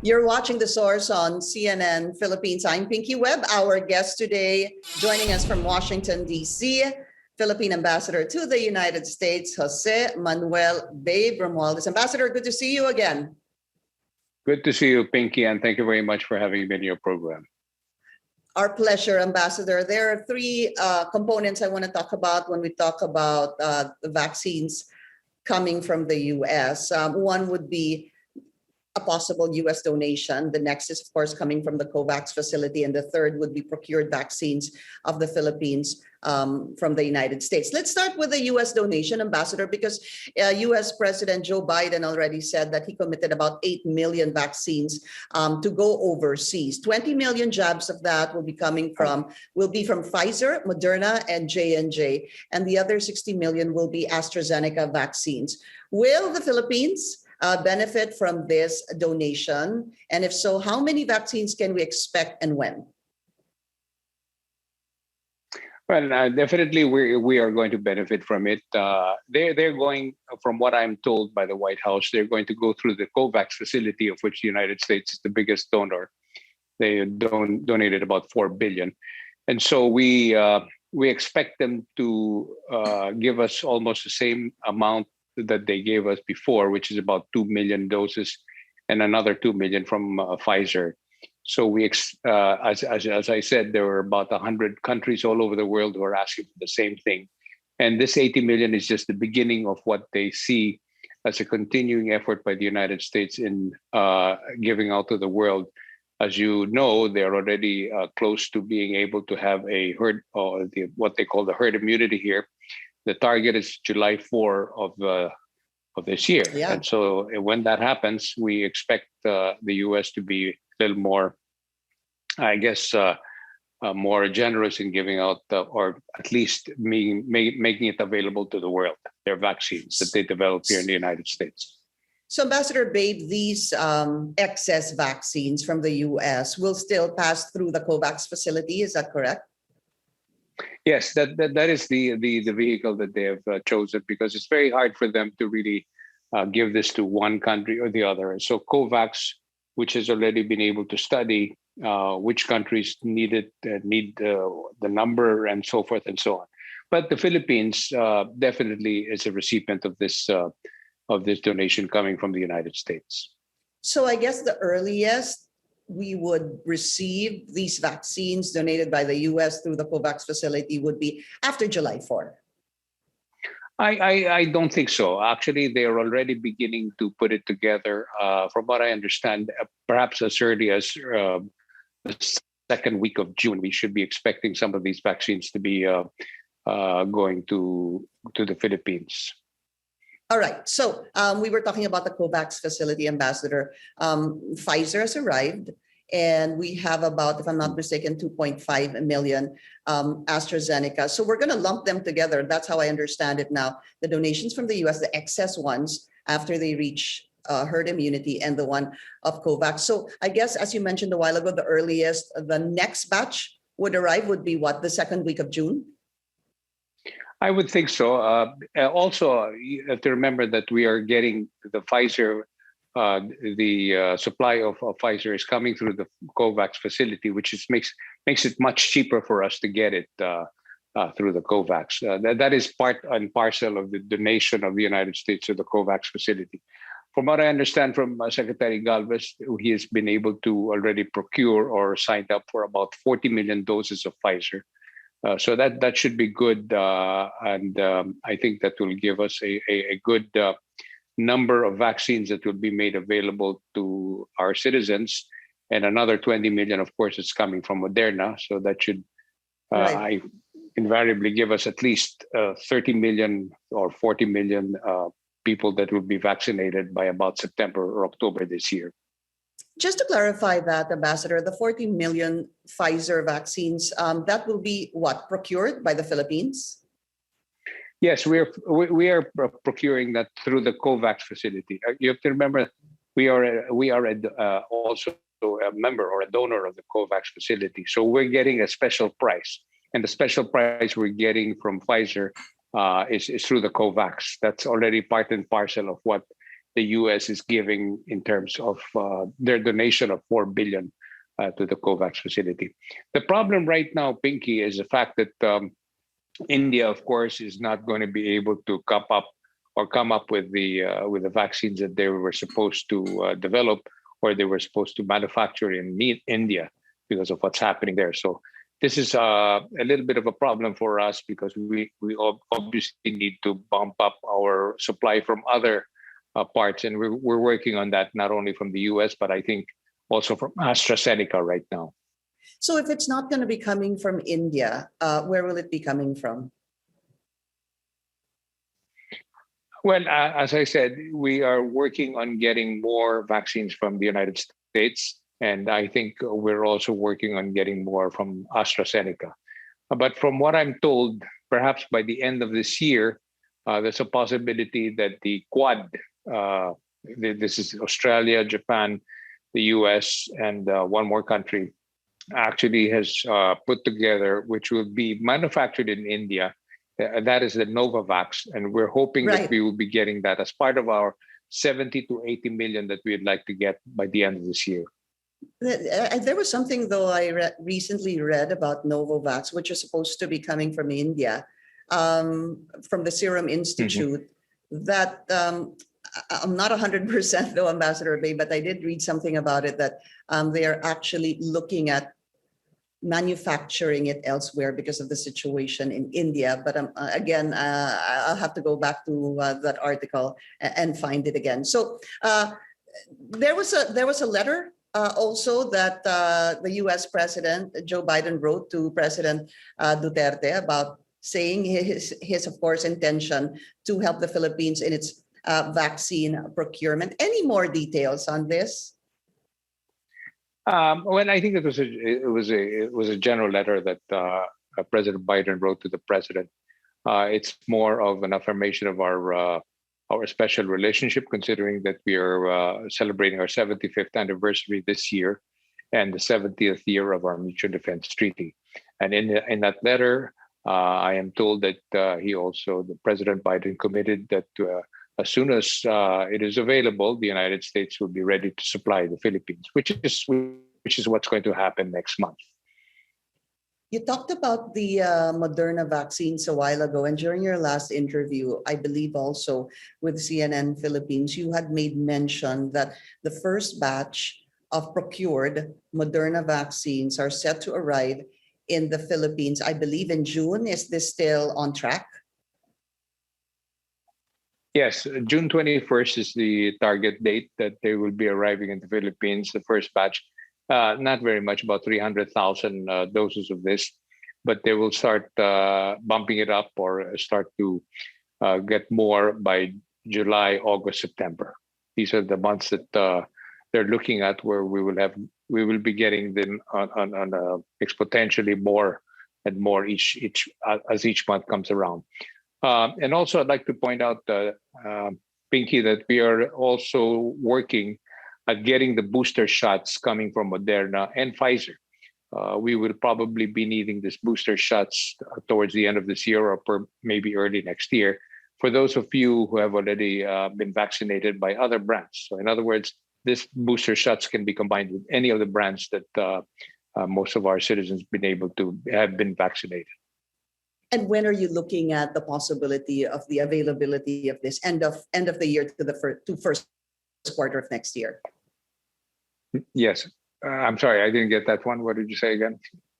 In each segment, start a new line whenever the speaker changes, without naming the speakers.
You're watching The Source on CNN Philippines. I'm Pinky Webb. Our guest today, joining us from Washington, D.C., Philippine Ambassador to the United States, Jose Manuel Babe Romualdez. Ambassador, good to see you again.
Good to see you, Pinky, and thank you very much for having me in your program.
Our pleasure, Ambassador. There are three components I want to talk about when we talk about the vaccines coming from the U.S. One would be a possible U.S. donation. The next is, of course, coming from the COVAX facility. And the third would be procured vaccines of the Philippines from the United States. Let's start with the U.S. donation, Ambassador, because U.S. President Joe Biden already said that he committed about 8 million vaccines to go overseas. 20 million jabs of that will be from Pfizer, Moderna, and J&J. And the other 60 million will be AstraZeneca vaccines. Will the Philippines benefit from this donation? And if so, how many vaccines can we expect and when?
Well, definitely we are going to benefit from it. They're going, from what I'm told by the White House, they're going to go through the COVAX facility, of which the United States is the biggest donor. They donated about $4 billion. And so we expect them to give us almost the same amount that they gave us before, which is about 2 million doses, and another 2 million from Pfizer. So as I said, there were about 100 countries all over the world who are asking for the same thing. And this 80 million is just the beginning of what they see as a continuing effort by the United States in giving out to the world. As you know, they're already close to being able to have a herd, or what they call the herd immunity here. The target is July 4 of this year.
Yeah.
And so when that happens, we expect the U.S. to be a little more, I guess, more generous in giving out, or at least making it available to the world, their vaccines that they develop here in the United States.
So, Ambassador Babe, these excess vaccines from the U.S. will still pass through the COVAX facility. Is that correct?
Yes, that is the vehicle that they have chosen, because it's very hard for them to really give this to one country or the other. And so COVAX, which has already been able to study which countries need it, need the number and so forth and so on. But the Philippines definitely is a recipient of this donation coming from the United States.
So I guess the earliest we would receive these vaccines donated by the U.S. through the COVAX facility would be after July 4.
I don't think so. Actually, they are already beginning to put it together. From what I understand, perhaps as early as the second week of June, we should be expecting some of these vaccines to be going to the Philippines.
All right. So we were talking about the COVAX facility, Ambassador. Pfizer has arrived, and we have about, if I'm not mistaken, 2.5 million AstraZeneca. So we're going to lump them together. That's how I understand it now. The donations from the U.S., the excess ones, after they reach herd immunity, and the one of COVAX. So I guess, as you mentioned a while ago, the earliest, the next batch would arrive would be what, the second week of June?
I would think so. Also, you have to remember that we are getting the Pfizer, the supply of Pfizer is coming through the COVAX facility, which makes it much cheaper for us to get it through the COVAX. That is part and parcel of the donation of the United States to the COVAX facility. From what I understand from Secretary Galvez, he has been able to already procure or signed up for about 40 million doses of Pfizer. So that should be good, and I think that will give us a good number of vaccines that will be made available to our citizens, and another 20 million, of course, is coming from Moderna. So that should invariably give us at least 30 million or 40 million people that will be vaccinated by about September or October this year.
Just to clarify that, Ambassador, the 40 million Pfizer vaccines, that will be what, procured by the Philippines?
Yes, we are procuring that through the COVAX facility. You have to remember, we are also a member or a donor of the COVAX facility. So we're getting a special price, and the special price we're getting from Pfizer is through the COVAX. That's already part and parcel of what the U.S. is giving in terms of their donation of $4 billion to the COVAX facility. The problem right now, Pinky, is the fact that India, of course, is not going to be able to come up with the vaccines that they were supposed to develop, or they were supposed to manufacture in India because of what's happening there. So this is a little bit of a problem for us, because we obviously need to bump up our supply from other parts, and we're working on that, not only from the US, but I think also from AstraZeneca right now.
So if it's not going to be coming from India, where will it be coming from?
Well, as I said, we are working on getting more vaccines from the United States, and I think we're also working on getting more from AstraZeneca. But from what I'm told, perhaps by the end of this year, there's a possibility that the Quad, this is Australia, Japan, the US, and one more country, actually has put together, which will be manufactured in India. That is the Novavax, and we're hoping that we will be getting that as part of our 70 to 80 million that we'd like to get by the end of this year.
There was something, though, I recently read about Novavax, which is supposed to be coming from India, from the Serum Institute, that I'm not 100% though, Ambassador Bay, but I did read something about it, that they are actually looking at manufacturing it elsewhere because of the situation in India. But again, I'll have to go back to that article and find it again. So there was a letter also that the U.S. President Joe Biden wrote to President Duterte about saying his of course intention to help the Philippines in its vaccine procurement. Any more details on this?
Well, I think it was a general letter that President Biden wrote to the president. It's more of an affirmation of our special relationship, considering that we are celebrating our 75th anniversary this year, and the 70th year of our mutual defense treaty. And in that letter, I am told that the President Biden committed that as soon as it is available, the United States will be ready to supply the Philippines, which is what's going to happen next month.
You talked about the Moderna vaccines a while ago, and during your last interview, I believe also with CNN Philippines, you had made mention that the first batch of procured Moderna vaccines are set to arrive in the Philippines, I believe in June. Is this still on track?
Yes, June 21st is the target date that they will be arriving in the Philippines, the first batch. Not very much, about 300,000 doses of this, but they will start bumping it up or start to get more by July, August, September. These are the months that they're looking at, where we will be getting them on exponentially more and more as each month comes around. And also, I'd like to point out, Pinky, that we are also working at getting the booster shots coming from Moderna and Pfizer. We will probably be needing these booster shots towards the end of this year, or maybe early next year, for those of you who have already been vaccinated by other brands. So in other words, these booster shots can be combined with any of the brands that most of our citizens have been vaccinated.
And when are you looking at the possibility of the availability of this end of the year to the first quarter of next year?
Yes. I'm sorry, I didn't get that one. What did you say again?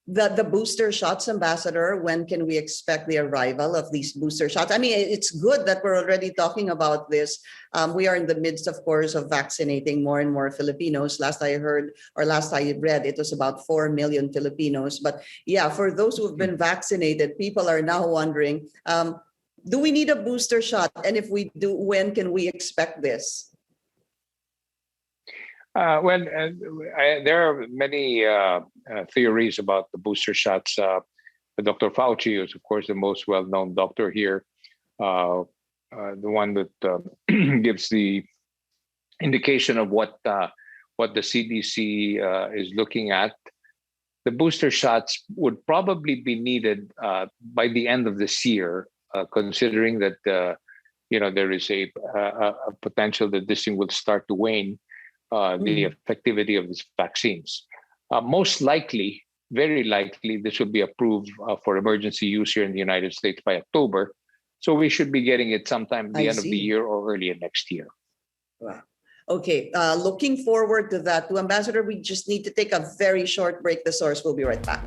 The booster shots, Ambassador, when can we expect the arrival of these booster shots? I mean, it's good that we're already talking about this. We are in the midst, of course, of vaccinating more and more Filipinos. Last I heard, or last I read, it was about 4 million Filipinos. But yeah, for those who have been vaccinated, people are now wondering, do we need a booster shot? And if we do, when can we expect this?
There are many theories about the booster shots. Dr. Fauci is, of course, the most well-known doctor here, the one that gives the indication of what the CDC is looking at. The booster shots would probably be needed by the end of this year, considering that there is a potential that this thing will start to wane the
Mhm.
effectivity of these vaccines. Most likely, very likely, this will be approved for emergency use here in the United States by October. So we should be getting it sometime at the
I
end of the
see.
year or early next year.
Wow. Okay, looking forward to that. To Ambassador, we just need to take a very short break. The source will be right back.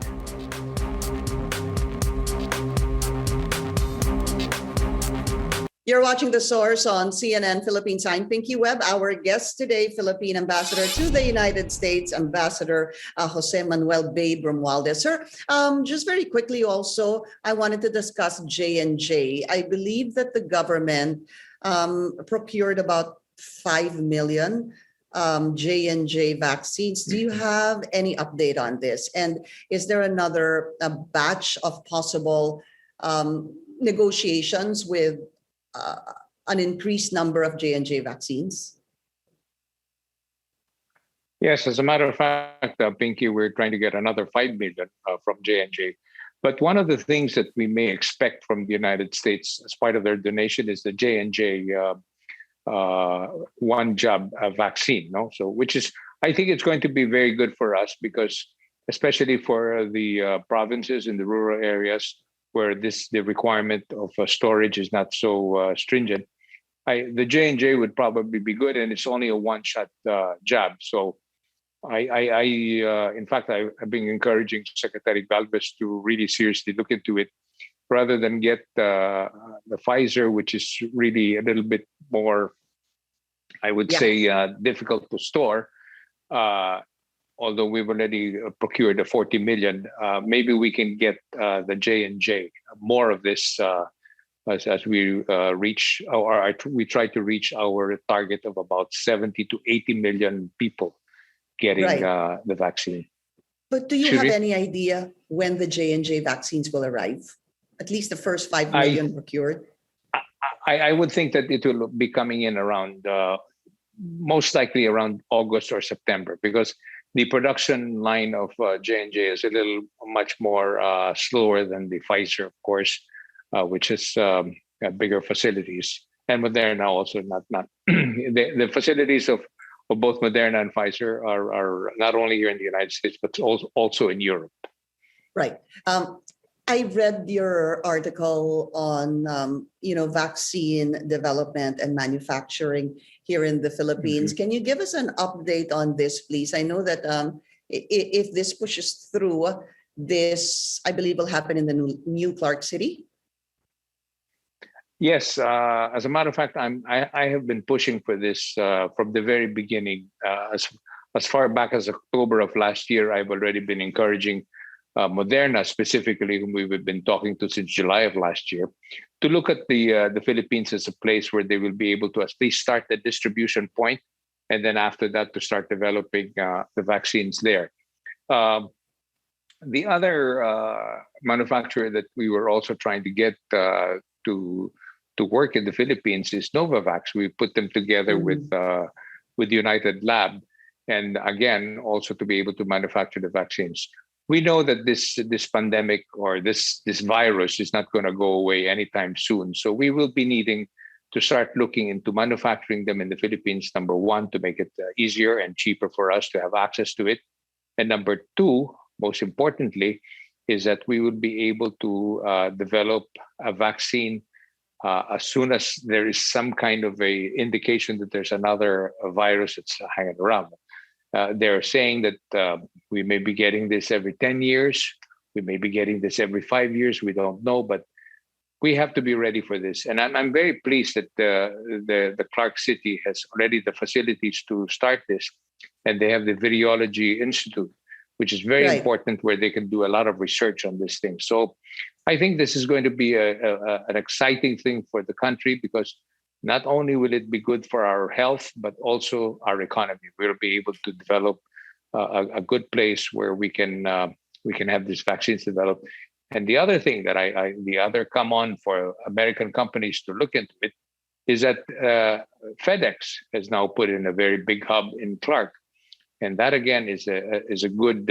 You're watching The Source on CNN Philippines. I'm Pinky Webb. Our guest today, Philippine Ambassador to the United States, Ambassador Jose Manuel Babe Romualdez. Sir, just very quickly also, I wanted to discuss J&J. I believe that the government procured about 5 million J&J vaccines. Do you have any update on this? And is there another batch of possible negotiations with an increased number of J&J vaccines?
Yes, as a matter of fact, Pinky, we're trying to get another 5 million from J&J. But one of the things that we may expect from the United States as part of their donation is the J&J one jab vaccine. No, so which is, I think it's going to be very good for us because, especially for the provinces in the rural areas where the requirement of storage is not so stringent, the J&J would probably be good, and it's only a one-shot jab. So in fact, I've been encouraging Secretary Galvez to really seriously look into it, rather than get the Pfizer, which is really a little bit more, I would say, difficult to store. Although we've already procured the 40 million, maybe we can get the J&J, more of this as we reach, or we try to reach our target of about 70 to 80 million people getting the vaccine.
But do you have any idea when the J&J vaccines will arrive? At least the first 5 million procured?
I would think that it will be coming in around, most likely around August or September, because the production line of J&J is a little much more slower than the Pfizer, of course, which is bigger facilities. And Moderna also not the facilities of both Moderna and Pfizer are not only here in the United States, but also in Europe.
Right. I read your article on vaccine development and manufacturing here in the Philippines. Mm-hmm. Can you give us an update on this, please? I know that if this pushes through, this, I believe, will happen in the new Clark City.
Yes, as a matter of fact, I have been pushing for this from the very beginning. As far back as October of last year, I've already been encouraging Moderna, specifically, whom we've been talking to since July of last year, to look at the Philippines as a place where they will be able to at least start the distribution point, and then after that to start developing the vaccines there. The other manufacturer that we were also trying to get to work in the Philippines is Novavax. We put them together with United Lab, and again, also to be able to manufacture the vaccines. We know that this pandemic or this virus is not going to go away anytime soon. So we will be needing to start looking into manufacturing them in the Philippines, number one, to make it easier and cheaper for us to have access to it. And number two, most importantly, is that we would be able to develop a vaccine as soon as there is some kind of a indication that there's another virus that's hanging around. They're saying that we may be getting this every 10 years. We may be getting this every 5 years. We don't know, but we have to be ready for this. And I'm very pleased that the Clark City has already the facilities to start this. And they have the Virology Institute, which is very important, where they can do a lot of research on this thing. So I think this is going to be an exciting thing for the country, because not only will it be good for our health, but also our economy. We'll be able to develop a good place where we can have these vaccines developed. And the other thing that the other come on for American companies to look into it is that FedEx has now put in a very big hub in Clark, and that again is a good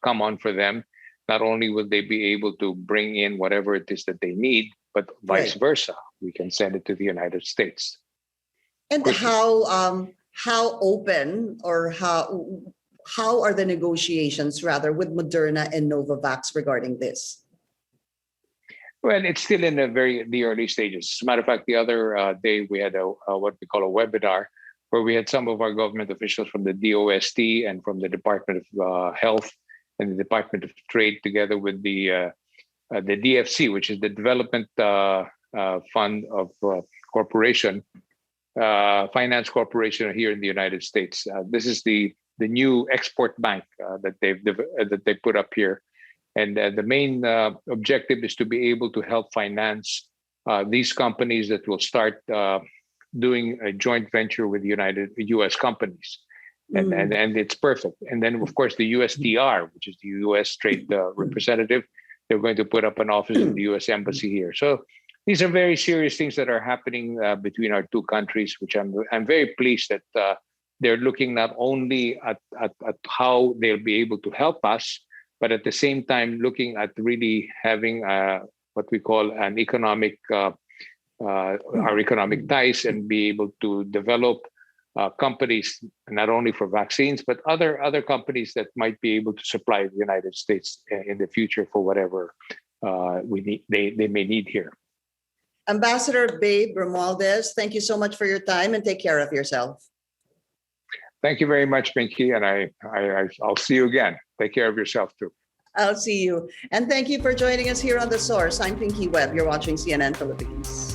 come on for them. Not only will they be able to bring in whatever it is that they need, but vice
Right.
versa, we can send it to the United States.
And
Quickly.
how open or how are the negotiations rather with Moderna and Novavax regarding this?
Well, it's still in the early stages. As a matter of fact, the other day we had what we call a webinar where we had some of our government officials from the DOST and from the Department of Health and the Department of Trade, together with the DFC, which is the Development Fund of Corporation, Finance Corporation here in the United States. This is the new export bank that they put up here. And the main objective is to be able to help finance these companies that will start doing a joint venture with U.S. companies. And it's perfect. And then, of course, the USTR, which is the U.S. Trade Representative, they're going to put up an office in the U.S. Embassy here. So these are very serious things that are happening between our two countries, which I'm very pleased that they're looking not only at how they'll be able to help us, but at the same time looking at really having what we call an economic our economic ties and be able to develop companies not only for vaccines but other companies that might be able to supply the United States in the future for whatever they may need here.
Ambassador Babe Romualdez, thank you so much for your time and take care of yourself.
Thank you very much, Pinky, and I'll see you again. Take care of yourself too.
I'll see you. And thank you for joining us here on The Source. I'm Pinky Webb. You're watching CNN Philippines.